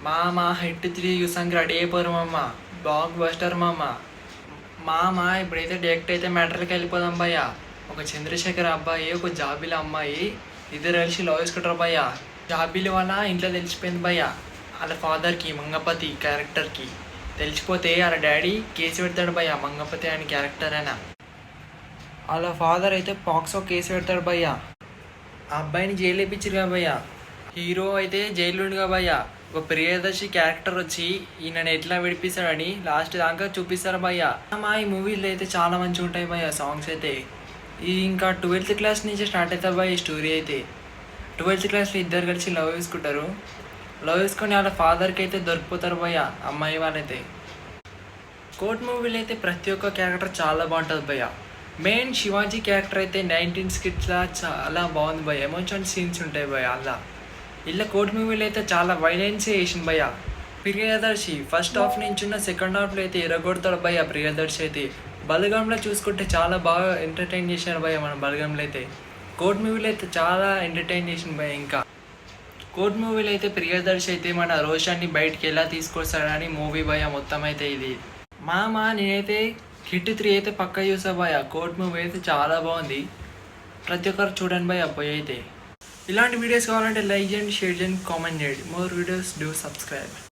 మామ హిట్ 3 చూసాక రెడీ అయిపోరు మామ. బ్లాక్ బస్టర్ మామ. మామ ఇప్పుడైతే డైరెక్ట్ అయితే మ్యాటర్కి వెళ్ళిపోదాం భయ్య. ఒక చంద్రశేఖర్ అబ్బాయి ఒక జాబిల అమ్మాయి ఇద్దరు కలిసి లవ్ చేసుకుంటారు భయ్య. జాబిలి వల్ల ఇంట్లో తెలిసిపోయింది భయ్య. వాళ్ళ ఫాదర్కి మంగపతి క్యారెక్టర్కి తెలిసిపోతే వాళ్ళ డాడీ కేసు పెడతాడు భయ్య. మంగపతి అని క్యారెక్టర్ అయినా వాళ్ళ ఫాదర్ అయితే పాక్సో కేసు పెడతాడు భయ్య. ఆ అబ్బాయిని జైలు వేయించారు కదా భయ్య. హీరో అయితే జైలు ఉండగా భయ్య. ఒక ప్రియదర్శి క్యారెక్టర్ వచ్చి ఈయనని ఎట్లా విడిపిస్తాడని లాస్ట్ దాకా చూపిస్తారు భయ్య. మా ఈ మూవీలో అయితే చాలా మంచిగా ఉంటాయి భయ్య. సాంగ్స్ అయితే ఇది ఇంకా 12th క్లాస్ నుంచి స్టార్ట్ అవుతుంది భయ్య. స్టోరీ అయితే 12th క్లాస్లో ఇద్దరు కలిసి లవ్ చేసుకుంటారు. లవ్ చేసుకొని వాళ్ళ ఫాదర్కి అయితే దొరికిపోతారు భయ్య అమ్మాయి వాళ్ళైతే. కోర్ట్ మూవీలో అయితే ప్రతి ఒక్క క్యారెక్టర్ చాలా బాగుంటుంది భయ్య. మెయిన్ శివాజీ క్యారెక్టర్ అయితే 19 స్కిట్స్లా చాలా బాగుంది భయ్య. ఎమోషన్ సీన్స్ ఉంటాయి భయ్య అలా. ఇలా కోర్ట్ మూవీలో అయితే చాలా వైలెన్సే వేసింది భయ్య. ప్రియదర్శి ఫస్ట్ హాఫ్ నుంచి ఉన్న సెకండ్ హాఫ్లో అయితే ఎరగొడతాడు భయ్య. ప్రియదర్శి అయితే బలగంలో చూసుకుంటే చాలా బాగా ఎంటర్టైన్ చేశారు భయ్య మన బలగంలో అయితే. కోర్ట్ మూవీలో అయితే చాలా ఎంటర్టైన్ చేసింది భయ్య. ఇంకా కోర్ట్ మూవీలో అయితే ప్రియదర్శి అయితే మన రోషాన్ని బయటికి ఎలా తీసుకొస్తాడని మూవీ భయ్య మొత్తం అయితే ఇది. మామ నేనైతే హిట్ 3 అయితే పక్కా చూసా భయ్య. కోర్ట్ మూవీ అయితే చాలా బాగుంది. ప్రతి ఒక్కరు చూడండి భయ్య పోయి అయితే. ఇలాంటి వీడియోస్ కావాలంటే లైక్ చేయండి, షేర్ చేయండి, కామెంట్ చేయండి. More videos do subscribe.